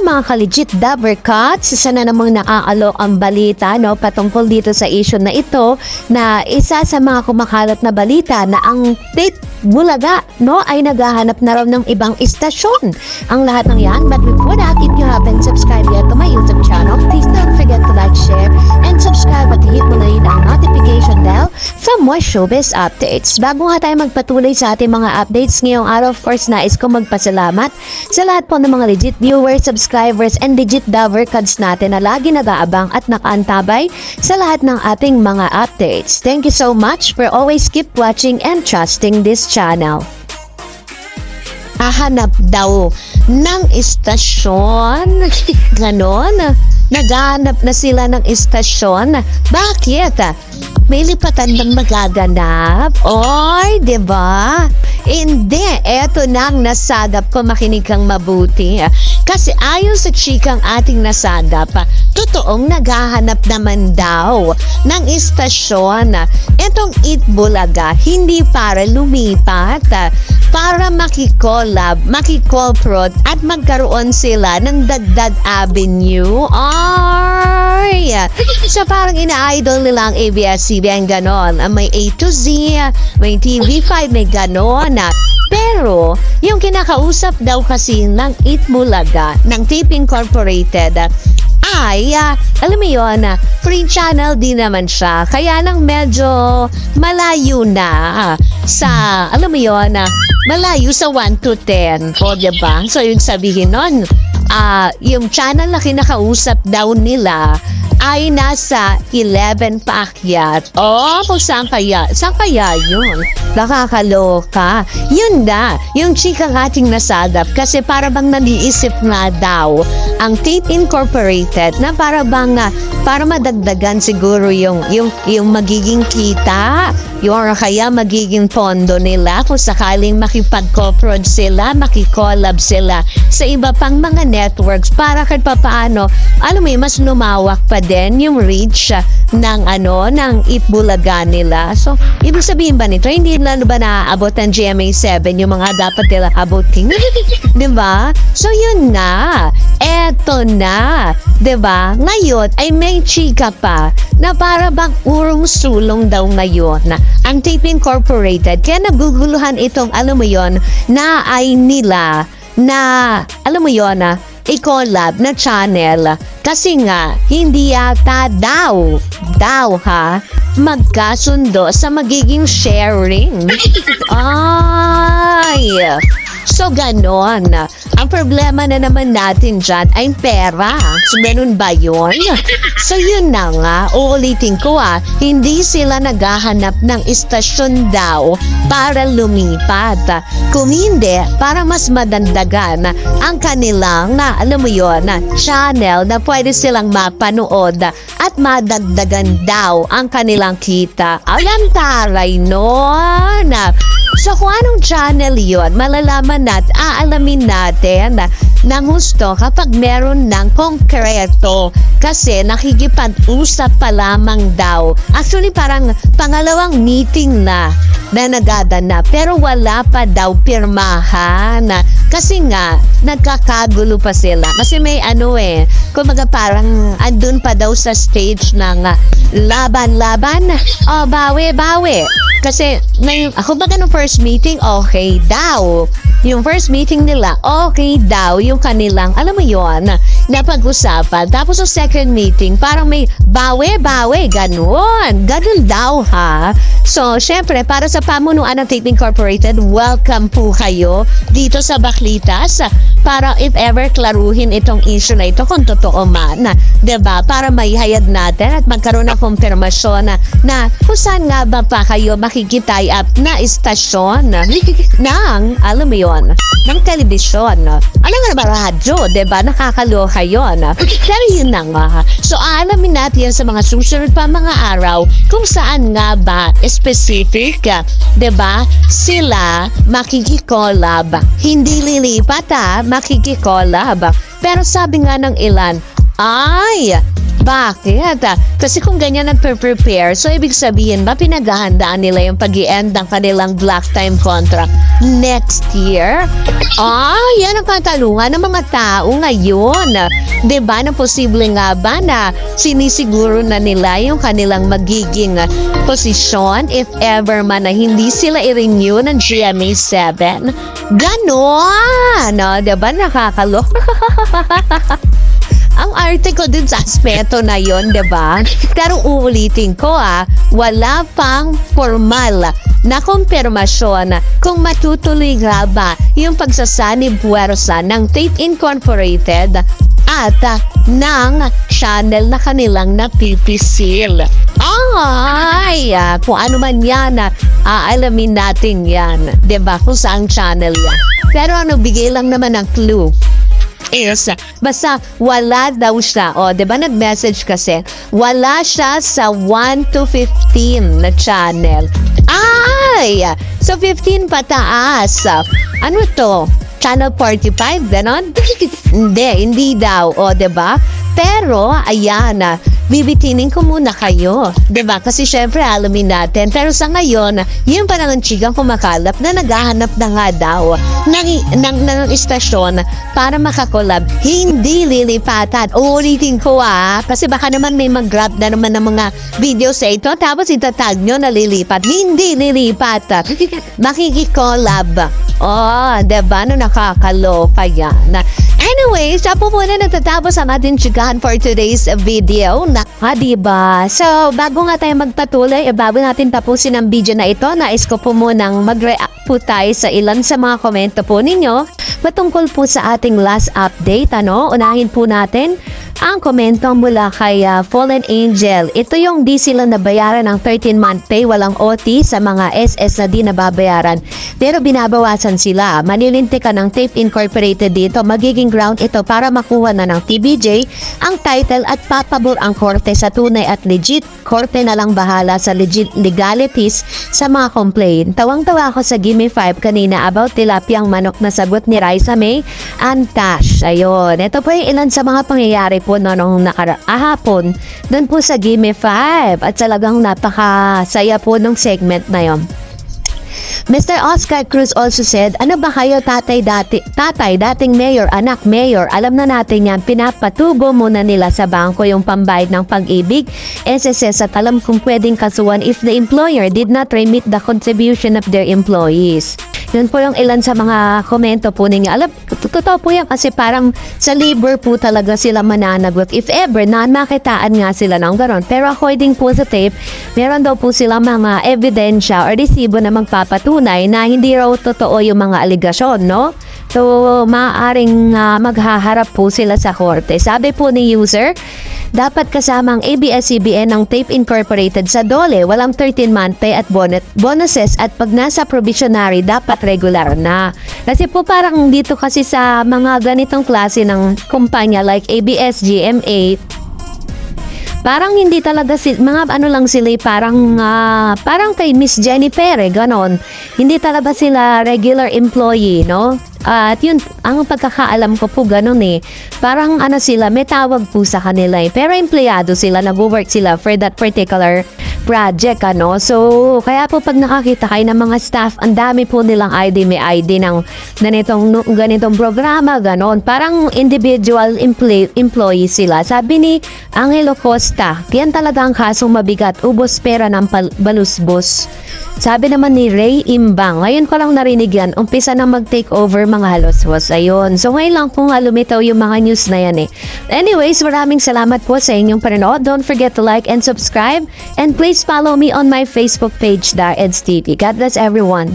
mga ka-legit Dabber Cuts, isa na namang naaalok ang balita patungkol dito sa issue na ito na isa sa mga kumakalat na balita na ang Tate Bulaga ay naghahanap na raw ng ibang istasyon. Ang lahat ng yan, but before that, if you haven't subscribed yet to my YouTube channel, please don't forget to like, share, and subscribe at hit mo na rin ang notification bell for more showbiz updates. Bago nga tayo magpatuloy sa ating mga updates ngayong araw, of course, nais ko magpasalamat sa lahat po ng mga legit viewers, subscribers, and legit Dabber Cuts natin na lagi nag-aabang at nakaantabay sa lahat ng ating mga updates. Thank you so much for always keep watching and trusting this channel. Hahanap daw ng istasyon. Ganon. Naghahanap na sila ng istasyon. Bakit? May lipatan bang magaganap? Oy, diba? Hindi, eto nang nasagap ko, makinig kang mabuti. Kasi ayon sa chikang ating nasagap, totoong naghahanap naman daw ng istasyon. Etong Eat Bulaga, hindi para lumipat, para makikolab, makikolprod at magkaroon sila ng dagdag avenue. Ay! So parang ina-idol nila ang ABS-CBN ganon. May A to Z, may TV5, may ganon. Pero, yung kinakausap daw kasi ng Eat Bulaga, ng Tape Incorporated, ay, alam mo yun, free channel din naman siya. Kaya lang medyo malayo na sa, alam mo yun, malayo sa 1 to 10. O, diba? So, yung sabihin nun, yung channel na kinakausap daw nila ay nasa 11 paakyat. Oh, kung saan kaya? Saan kaya yun? Nakakaloka. Yun na, yung chikang ating nasagap kasi para bang naniisip nga daw ang Tape Incorporated na para bang para madagdagan siguro yung magiging kita, yung kaya magiging pondo nila kung sakaling makipag-co-prod sila, makikolab sila sa iba pang mga networks para kahit papaano, alam mo mas lumawak pa din yung reach ng Eat Bulaga nila. So, ibig sabihin ba nito, hindi lang ba naaabot ng GMA7 yung mga dapat nila abutin? Diba? So, yun na. Eto na. Diba? Ngayon, ay may chika pa na para bang urong sulong daw ngayon ang Tape Incorporated. Kaya naguguluhan itong, alam mo yon, na ay nila na, alam mo yon, i-collab na channel kasi nga hindi yata daw magkasundo sa magiging sharing. Ay, so ganon. Ang problema na naman natin dyan ay pera. So, ganun ba yun? So, yun na nga. Uulitin ko hindi sila naghahanap ng istasyon daw para lumipat. Kung hindi, para mas madandagan ang kanilang alam mo yun, channel na pwede silang mapanood at madagdagan daw ang kanilang kita. Alam taray nun. So kung anong channel yun, malalaman natin, aalamin natin ng gusto kapag meron ng konkreto kasi nakikipag-usap pa lamang daw. Actually parang pangalawang meeting na nagaganap pero wala pa daw pirmahan kasi nga nagkakagulo pa sila kasi may kumbaga parang andun pa daw sa stage ng laban-laban o bawi-bawi kasi kumbaga nung first meeting okay daw yung first meeting nila okay daw yung kanilang alam mo yon napag-usapan tapos yung second meeting parang may bawi-bawi ganun daw so syempre para sa pamunuan ng Tape Incorporated welcome po kayo dito sa Baklitas para if ever klaruhin itong issue na ito kung totoo man diba para maihayad natin at magkaroon ng kumpirmasyon na kung saan nga ba pa kayo makikitay up na istasyon ng alam mo yon ng telebisyon alam nga ba radyo diba nakakaloka yun pero yun na nga so alamin natin sa mga susunod pa mga araw kung saan nga ba specific diba sila makikikolab hindi lilipat makikikolab pero sabi nga ng ilan ay Bakit? Kasi kung ganyan nagpe-prepare, so ibig sabihin ba pinaghahandaan nila yung pag-i-end ng kanilang black time contract next year? Yan ang katanungan ng mga tao ngayon. Diba na posible nga ba na sinisiguro na nila yung kanilang magiging posisyon if ever man na hindi sila i-renew ng GMA 7? Ganon! Diba nakakaloka? Ang article din sa aspeto na yon, diba? Pero uulitin ko wala pang formal na kumpirmasyon kung matutuloy nga ba yung pagsasanib puwersa ng Tape Incorporated at ng channel na kanilang napipisil. Kung ano man yan, aalamin natin yan. Diba? Kung saang channel yan. Pero bigay lang naman ng clue. Basta wala daw siya. Diba nag-message kasi, wala siya sa 1 to 15 na channel. So 15 pataas. Ano to? Channel 45, ganon? Hindi daw. Diba? Pero, ayan, bibitinin ko muna kayo. Diba? Kasi syempre, alamin natin. Pero sa ngayon, yung parang ang chigang kumakalap na naghahanap na nga daw ng istasyon para makakolab. Hindi lilipatan. Uulitin ko kasi baka naman may mag-grab na naman ng mga video sa ito. Tapos itatag nyo na lilipat. Hindi lilipat. Makikikolab. Diba? Nakakaloka yan. Anyway, siya po muna natatapos ang ating chikahan for today's video. Diba? So, bago nga tayo magpatuloy, bago natin tapusin ang video na ito, nais ko po munang mag-react po tayo sa ilan sa mga komento po ninyo patungkol po sa ating last update. Unahin po natin ang komento mula kay Fallen Angel. Ito yung di sila nabayaran ng 13-month pay, walang OT sa mga SS na di nababayaran. Pero binabawasan sila. Manilintikan ng Tape Incorporated dito. Magiging ground ito para makuha na ng TBJ ang title at papabor ang korte sa tunay at legit. Korte na lang bahala sa legit legalities sa mga complaint. Tawang-tawa ako sa Gimme 5 kanina about tilapiyang manok na sagot ni Raisa May and Tash. Ayun. Ito po yung ilan sa mga pangyayari po noong hapon doon po sa Gimme 5 at talagang napakasaya po ng segment na yon. Mr. Oscar Cruz also said, ano ba kayo tatay, dating mayor, anak mayor, alam na natin yan, pinapatubo muna nila sa bangko yung pambayad ng pag-ibig, SSS at alam kung pwedeng kasuhan if the employer did not remit the contribution of their employees. Yun po yung ilan sa mga komento po ninyo. Alam, totoo po yan kasi parang sa labor po talaga sila mananagot. If ever, nakitaan nga sila ng ganon. Pero according po sa tape, meron daw po sila mga ebidensya or resibo na magpapatunay na hindi raw totoo yung mga aligasyon, no? So, maaaring maghaharap po sila sa korte. Sabi po ni user, dapat kasama ang ABS-CBN ng Tape Incorporated sa DOLE, walang 13-month pay at bonuses at pag nasa probationary, dapat regular na. Kasi po parang dito kasi sa mga ganitong klase ng kumpanya like ABS, GMA, parang hindi talaga mga ano lang sila parang kay Miss Jenny Pere, ganon. Hindi talaga sila regular employee, no? At yun, ang pagkakaalam ko po ganun parang sila, may tawag po sa kanila pero empleyado sila, nag-work sila for that particular project, So, kaya po pag nakakita kayo ng mga staff, ang dami po nilang ID, may ID ng ganitong programa, ganon. Parang individual employee sila. Sabi ni Angelo Costa, yan talaga ang kasong mabigat, ubos pera ng balusbos. Sabi naman ni Ray Imbang, ngayon ko lang narinig yan, umpisa na mag-take over mga haloswas. Ayun. So ngayon lang kung lumitaw yung mga news na yan Anyways, maraming salamat po sa inyong panonood. Don't forget to like and subscribe. And please follow me on my Facebook page, Dar Eds TV. God bless everyone.